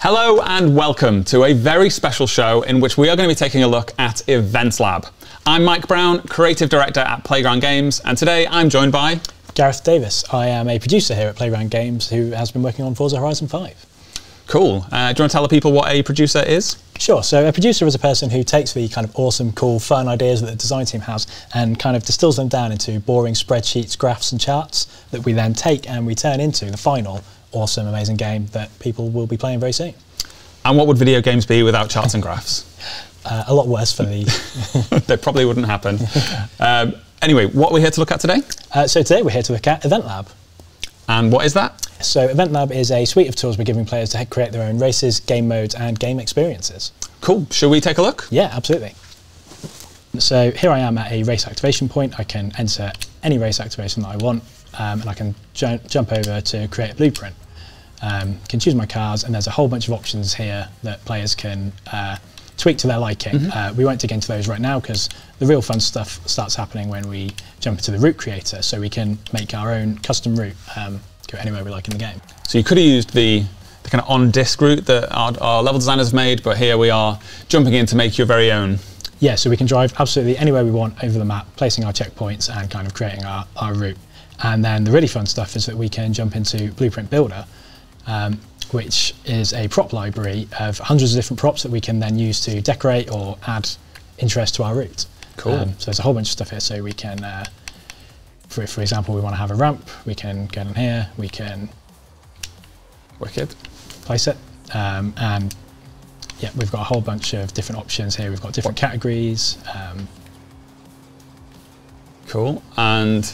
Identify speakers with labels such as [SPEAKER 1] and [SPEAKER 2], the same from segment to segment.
[SPEAKER 1] Hello and welcome to a very special show in which we are going to be taking a look at EventLab. I'm Mike Brown, Creative Director at Playground Games, and today I'm joined by
[SPEAKER 2] Gareth Davies. I am a producer here at Playground Games who has been working on Forza Horizon 5.
[SPEAKER 1] Cool. Do you want to tell the people what a producer is?
[SPEAKER 2] Sure. So a producer is a person who takes the kind of awesome, cool, fun ideas that the design team has and kind of distills them down into boring spreadsheets, graphs and charts that we then take and we turn into the final awesome, amazing game that people will be playing very soon.
[SPEAKER 1] And what would video games be without charts and graphs?
[SPEAKER 2] A lot worse for the...
[SPEAKER 1] They probably wouldn't happen. Anyway, what are we here to look at today?
[SPEAKER 2] So today we're here to look at EventLab.
[SPEAKER 1] And what is that?
[SPEAKER 2] So EventLab is a suite of tools we're giving players to create their own races, game modes and game experiences.
[SPEAKER 1] Cool. Shall we take a look?
[SPEAKER 2] Yeah, absolutely. So here I am at a race activation point. I can enter any race activation that I want and I can jump over to create a blueprint. Can choose my cars and there's a whole bunch of options here that players can tweak to their liking. We won't dig into those right now because the real fun stuff starts happening when we jump into the route creator, so we can make our own custom route, go anywhere we like in the game.
[SPEAKER 1] So you could have used the kind of on-disk route that our level designers made, but here we are jumping in to make your very own.
[SPEAKER 2] Yeah, so we can drive absolutely anywhere we want over the map, placing our checkpoints and kind of creating our route. And then the really fun stuff is that we can jump into Blueprint Builder, which is a prop library of hundreds of different props that we can then use to decorate or add interest to our route.
[SPEAKER 1] Cool.
[SPEAKER 2] So there's a whole bunch of stuff here. So we can, for example, we want to have a ramp, we can get in here, we can
[SPEAKER 1] Wicked.
[SPEAKER 2] place it, and yeah, we've got a whole bunch of different options here. We've got different categories.
[SPEAKER 1] Cool. And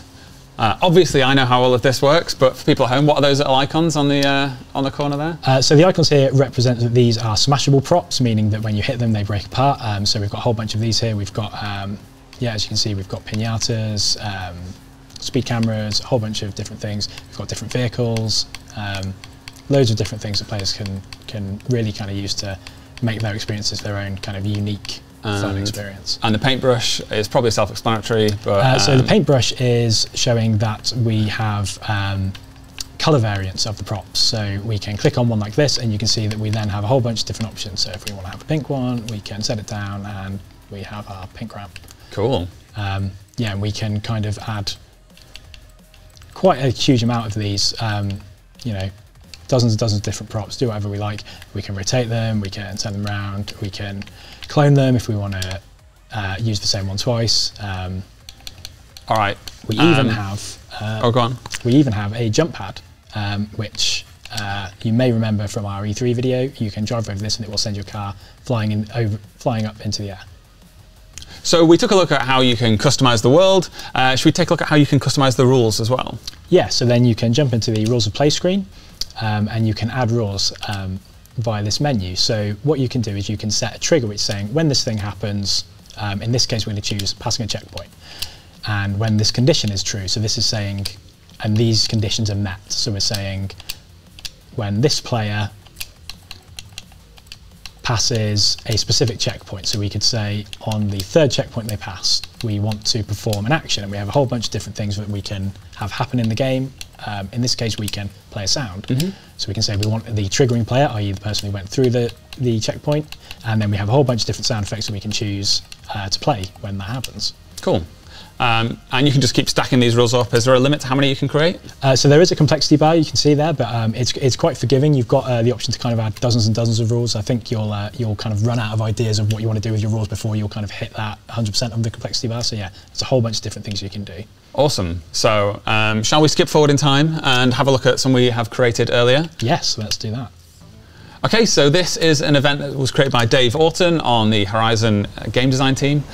[SPEAKER 1] obviously I know how all of this works, but for people at home, what are those little icons on the corner there?
[SPEAKER 2] So the icons here represent that these are smashable props, meaning that when you hit them, they break apart. So we've got a whole bunch of these here. We've got, yeah, as you can see, we've got pinatas, speed cameras, a whole bunch of different things. We've got different vehicles, loads of different things that players can really kind of use to make their experiences their own kind of unique fun experience.
[SPEAKER 1] And the paintbrush is probably self-explanatory, but...
[SPEAKER 2] so the paintbrush is showing that we have colour variants of the props. So we can click on one like this and you can see that we then have a whole bunch of different options. So if we want to have a pink one, we can set it down and we have our pink ramp.
[SPEAKER 1] Cool.
[SPEAKER 2] Yeah, and we can kind of add quite a huge amount of these, you know, dozens and dozens of different props, do whatever we like. We can rotate them, we can turn them around, we can clone them if we want to use the same one twice.
[SPEAKER 1] All right.
[SPEAKER 2] We even have
[SPEAKER 1] go on.
[SPEAKER 2] We even have a jump pad, which you may remember from our E3 video. You can drive over this and it will send your car flying up into the air.
[SPEAKER 1] So we took a look at how you can customize the world. Should we take a look at how you can customize the rules as well?
[SPEAKER 2] Yeah, so then you can jump into the rules of play screen and you can add rules via this menu. So what you can do is you can set a trigger which is saying when this thing happens, in this case we're going to choose passing a checkpoint, and when this condition is true, so this is saying, and these conditions are met, so we're saying when this player passes a specific checkpoint, so we could say on the third checkpoint they pass, we want to perform an action, and we have a whole bunch of different things that we can have happen in the game. In this case we can play a sound, so we can say we want the triggering player, i.e. the person who went through the checkpoint, and then we have a whole bunch of different sound effects that we can choose to play when that happens. Cool.
[SPEAKER 1] And you can just keep stacking these rules up. Is there a limit to how many you can create?
[SPEAKER 2] So there is a complexity bar you can see there, but it's quite forgiving. You've got the option to kind of add dozens and dozens of rules. I think you'll kind of run out of ideas of what you want to do with your rules before you'll kind of hit that 100% of the complexity bar. So yeah, there's a whole bunch of different things you can do.
[SPEAKER 1] Awesome. So shall we skip forward in time and have a look at some we have created earlier?
[SPEAKER 2] Yes, let's do that.
[SPEAKER 1] Okay, so this is an event that was created by Dave Orton on the Horizon game design team.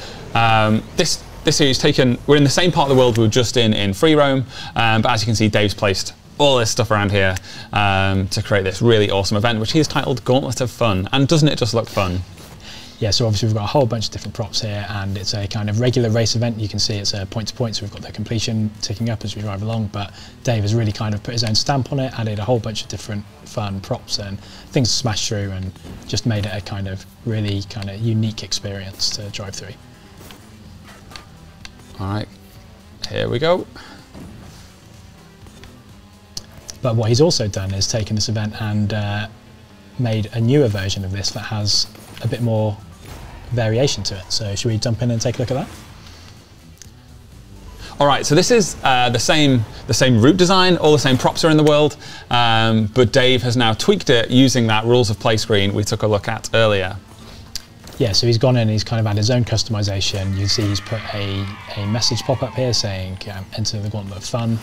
[SPEAKER 1] This series taken, we're in the same part of the world we were just in free roam, but as you can see, Dave's placed all this stuff around here to create this really awesome event, which he has titled Gauntlet of Fun. And doesn't it just look fun?
[SPEAKER 2] Yeah, so obviously we've got a whole bunch of different props here, and it's a kind of regular race event. You can see it's a point to point, so we've got the completion ticking up as we drive along, but Dave has really kind of put his own stamp on it, added a whole bunch of different fun props and things to smash through, and just made it a kind of really kind of unique experience to drive through.
[SPEAKER 1] All right, here we go.
[SPEAKER 2] But what he's also done is taken this event and made a newer version of this that has a bit more variation to it. So should we jump in and take a look at that?
[SPEAKER 1] All right, so this is the same route design, all the same props are in the world, but Dave has now tweaked it using that rules of play screen we took a look at earlier.
[SPEAKER 2] Yeah, so he's gone in and he's kind of had his own customization. You see he's put a message pop up here saying enter the Gauntlet of Fun.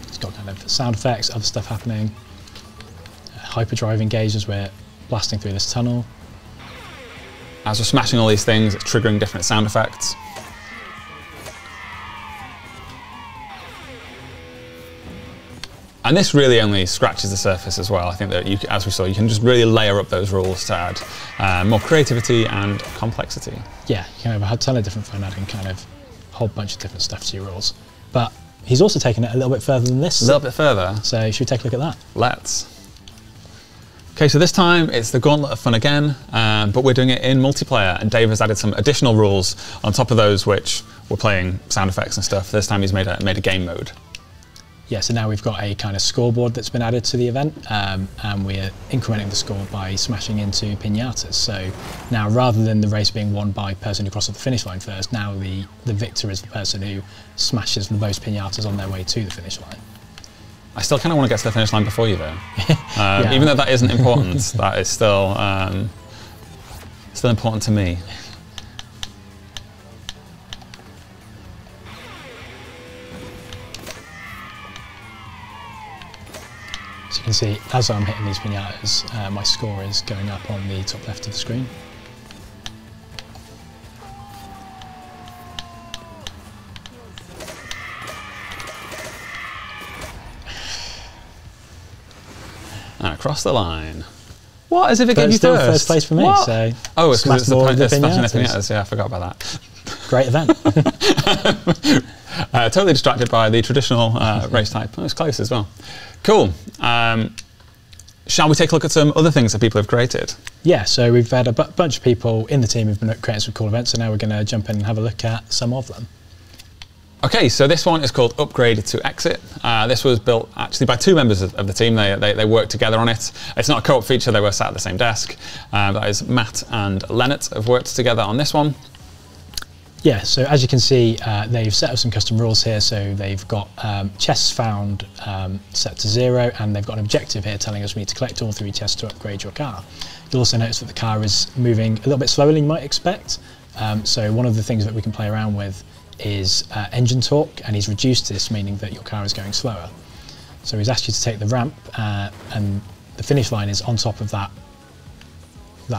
[SPEAKER 2] It's got kind of sound effects, other stuff happening. Hyperdrive engaged as we're blasting through this tunnel.
[SPEAKER 1] As we're smashing all these things, it's triggering different sound effects. And this really only scratches the surface as well. I think that, as we saw, you can just really layer up those rules to add more creativity and complexity.
[SPEAKER 2] Yeah, you can have a ton of different fun adding kind of a whole bunch of different stuff to your rules. But he's also taken it a little bit further than this.
[SPEAKER 1] A little bit further.
[SPEAKER 2] So should we take a look at that?
[SPEAKER 1] Let's. Okay, so this time it's the Gauntlet of Fun again, but we're doing it in multiplayer, and Dave has added some additional rules on top of those which we're playing sound effects and stuff. This time he's made a game mode.
[SPEAKER 2] Yeah, so now we've got a kind of scoreboard that's been added to the event, and we're incrementing the score by smashing into piñatas. So now, rather than the race being won by the person who crosses the finish line first, now the victor is the person who smashes the most piñatas on their way to the finish line.
[SPEAKER 1] I still kind of want to get to the finish line before you, though. Yeah. Even though that isn't important, that is still important to me.
[SPEAKER 2] So you can see, as I'm hitting these piñatas, my score is going up on the top left of the screen.
[SPEAKER 1] And across the line. What? As if it gave you
[SPEAKER 2] still
[SPEAKER 1] first?
[SPEAKER 2] First place for me.
[SPEAKER 1] What?
[SPEAKER 2] So
[SPEAKER 1] oh, it's because it's the
[SPEAKER 2] piñatas.
[SPEAKER 1] piñatas. Yeah, I forgot about that.
[SPEAKER 2] Great event.
[SPEAKER 1] Totally distracted by the traditional race type. It was close as well. Cool. Shall we take a look at some other things that people have created?
[SPEAKER 2] Yeah, so we've had a bunch of people in the team who've been creating some cool events, so now we're going to jump in and have a look at some of them.
[SPEAKER 1] Okay, so this one is called Upgrade to Exit. This was built actually by two members of the team. They worked together on it. It's not a co-op feature, they were sat at the same desk. That is Matt and Leonard have worked together on this one.
[SPEAKER 2] Yeah, so as you can see, they've set up some custom rules here. So they've got chests found set to 0, and they've got an objective here telling us we need to collect all 3 chests to upgrade your car. You'll also notice that the car is moving a little bit slower than you might expect. So one of the things that we can play around with is engine torque, and he's reduced this, meaning that your car is going slower. So he's asked you to take the ramp, and the finish line is on top of that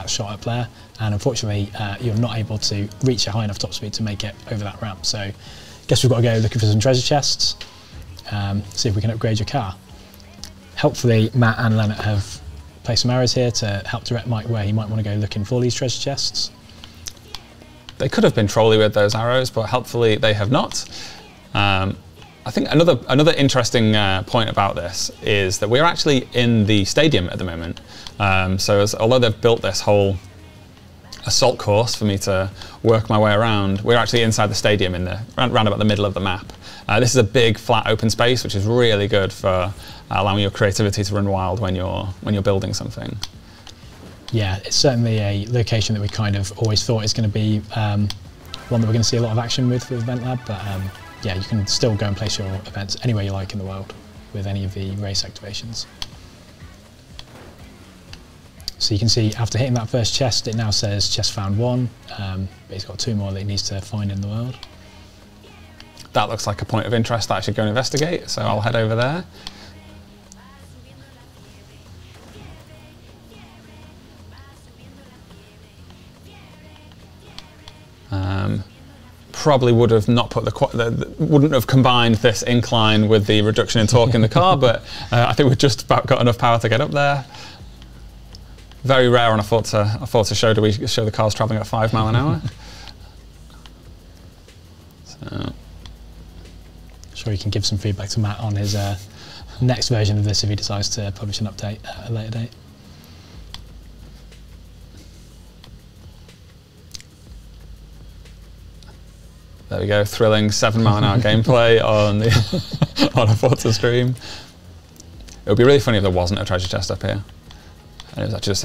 [SPEAKER 2] shot up there, and unfortunately you're not able to reach a high enough top speed to make it over that ramp. So I guess we've got to go looking for some treasure chests, see if we can upgrade your car. Helpfully, Matt and Leonard have placed some arrows here to help direct Mike where he might want to go looking for these treasure chests.
[SPEAKER 1] They could have been trolly with those arrows, but helpfully they have not. I think another interesting point about this is that we're actually in the stadium at the moment. Although they've built this whole assault course for me to work my way around, we're actually inside the stadium in round about the middle of the map. This is a big flat open space, which is really good for allowing your creativity to run wild when you're building something.
[SPEAKER 2] Yeah, it's certainly a location that we kind of always thought is going to be one that we're going to see a lot of action with EventLab, but yeah, you can still go and place your events anywhere you like in the world with any of the race activations. So you can see after hitting that first chest, it now says chest found 1, but he's got 2 more that he needs to find in the world.
[SPEAKER 1] That looks like a point of interest that I should go and investigate, so I'll head over there. Probably would have not put wouldn't have combined this incline with the reduction in torque in the car, but I think we've just about got enough power to get up there. Very rare on a Forza show do we show the cars travelling at 5 miles an hour. So.
[SPEAKER 2] Sure, you can give some feedback to Matt on his next version of this if he decides to publish an update at a later date.
[SPEAKER 1] There we go, thrilling 7 mile an hour gameplay on a Forza stream. It would be really funny if there wasn't a treasure chest up here. And it was actually just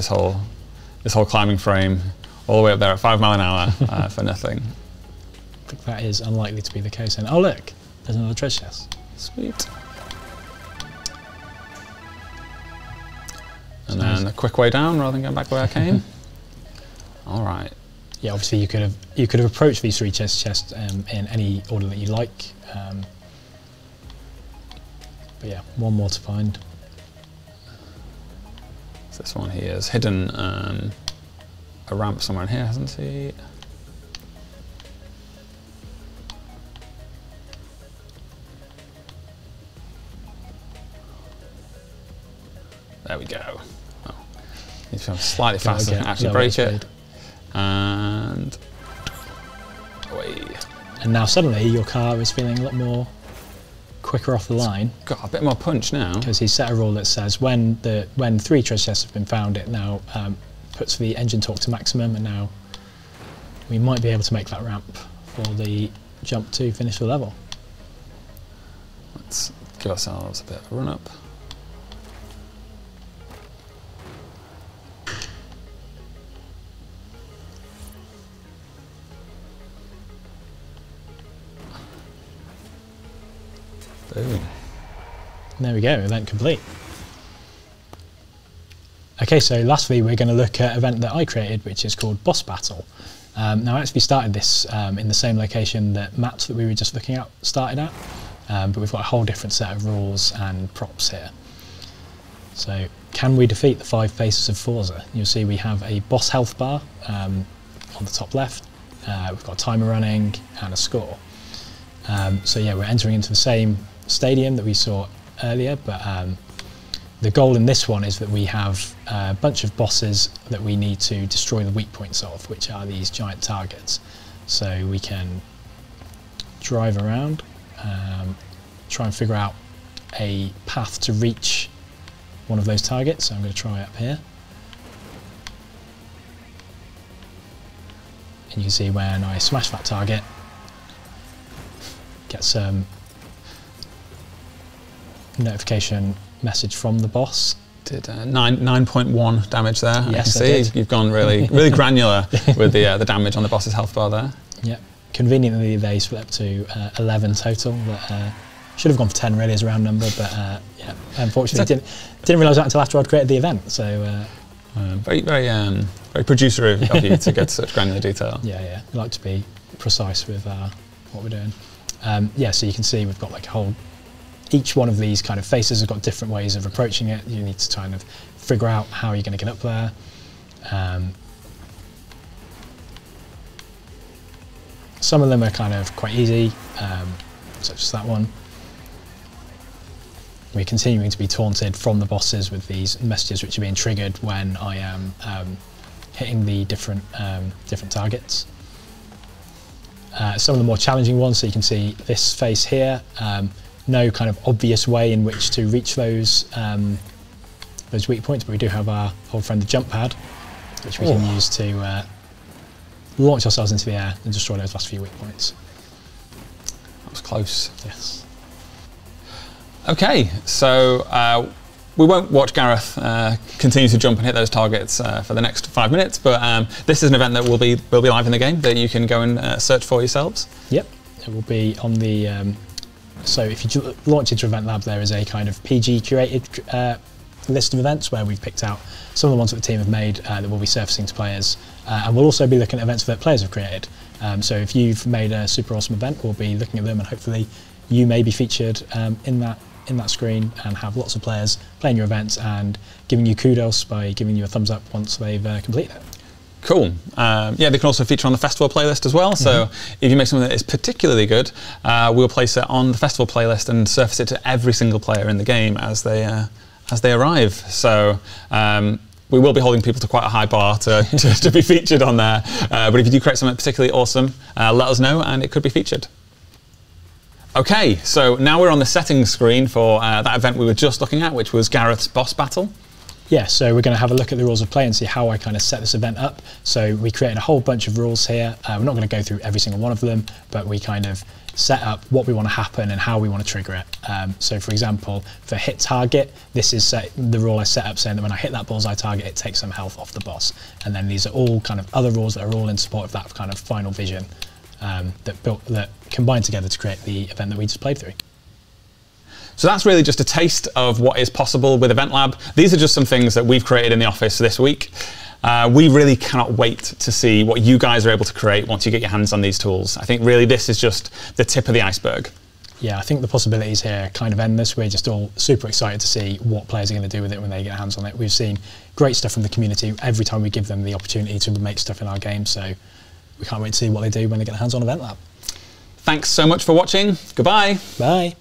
[SPEAKER 1] this whole climbing frame all the way up there at 5 miles an hour for nothing.
[SPEAKER 2] I think that is unlikely to be the case. And oh look, there's another treasure chest.
[SPEAKER 1] Sweet. And then a quick way down rather than going back the way I came. All right.
[SPEAKER 2] Yeah, obviously you could have approached these 3 chests in any order that you like. But yeah, one more to find.
[SPEAKER 1] So this one here is hidden a ramp somewhere in here, hasn't he? There we go. Oh, need to go slightly faster and actually break it. And away. And
[SPEAKER 2] now suddenly your car is feeling a lot more quicker off the line.
[SPEAKER 1] It's got a bit more punch now.
[SPEAKER 2] Because he's set a rule that says when 3 treasure chests have been found, it now puts the engine torque to maximum, and now we might be able to make that ramp for the jump to finish the level.
[SPEAKER 1] Let's give ourselves a bit of a run up. Boom.
[SPEAKER 2] There we go, event complete. Okay, so lastly we're going to look at an event that I created, which is called Boss Battle. Now I actually started this in the same location that maps that we were just looking at started at, but we've got a whole different set of rules and props here. So, can we defeat the 5 faces of Forza? You'll see we have a boss health bar on the top left, we've got a timer running and a score. So yeah, we're entering into the same stadium that we saw earlier, but the goal in this one is that we have a bunch of bosses that we need to destroy the weak points of, which are these giant targets. So we can drive around, try and figure out a path to reach one of those targets. So I'm going to try up here. And you can see when I smash that target, get some notification message from the boss.
[SPEAKER 1] Did 9.1 damage there.
[SPEAKER 2] Yes,
[SPEAKER 1] I see. You've gone really granular with the damage on the boss's health bar there.
[SPEAKER 2] Yeah, conveniently they split up to 11 total. That should have gone for 10 really as a round number, but yeah, unfortunately didn't realise that until after I'd created the event. So
[SPEAKER 1] very producer of you to get to such granular detail.
[SPEAKER 2] Yeah, we like to be precise with what we're doing. Yeah, so you can see we've got like a whole, each one of these kind of faces has got different ways of approaching it. You need to kind of figure out how you're going to get up there. Some of them are kind of quite easy, such as that one. We're continuing to be taunted from the bosses with these messages which are being triggered when I am hitting the different targets. Some of the more challenging ones, so you can see this face here, no kind of obvious way in which to reach those weak points, but we do have our old friend the jump pad, which we can use to launch ourselves into the air and destroy those last few weak points.
[SPEAKER 1] That was close.
[SPEAKER 2] Yes.
[SPEAKER 1] Okay, so we won't watch Gareth continue to jump and hit those targets for the next 5 minutes, but this is an event that will be live in the game that you can go and search for yourselves.
[SPEAKER 2] Yep, it will be on the. So if you launch into EventLab, there is a kind of PG curated list of events where we've picked out some of the ones that the team have made that will be surfacing to players, and we'll also be looking at events that players have created. So if you've made a super awesome event, we'll be looking at them, and hopefully you may be featured in that screen and have lots of players playing your events and giving you kudos by giving you a thumbs up once they've completed it.
[SPEAKER 1] Cool. Yeah, they can also feature on the festival playlist as well. So if you make something that is particularly good, we'll place it on the festival playlist and surface it to every single player in the game as they arrive. So we will be holding people to quite a high bar to be featured on there. But if you do create something particularly awesome, let us know and it could be featured. Okay, so now we're on the settings screen for that event we were just looking at, which was Gareth's boss battle.
[SPEAKER 2] Yeah, so we're going to have a look at the rules of play and see how I kind of set this event up. So we created a whole bunch of rules here. We're not going to go through every single one of them, but we kind of set up what we want to happen and how we want to trigger it. So for example, for hit target, this is the rule I set up saying that when I hit that bullseye target, it takes some health off the boss. And then these are all kind of other rules that are all in support of that kind of final vision that combine together to create the event that we just played through.
[SPEAKER 1] So that's really just a taste of what is possible with EventLab. These are just some things that we've created in the office this week. We really cannot wait to see what you guys are able to create once you get your hands on these tools. I think really this is just the tip of the iceberg.
[SPEAKER 2] Yeah, I think the possibilities here are kind of endless. We're just all super excited to see what players are going to do with it when they get their hands on it. We've seen great stuff from the community every time we give them the opportunity to make stuff in our game, so we can't wait to see what they do when they get their hands on EventLab.
[SPEAKER 1] Thanks so much for watching. Goodbye.
[SPEAKER 2] Bye.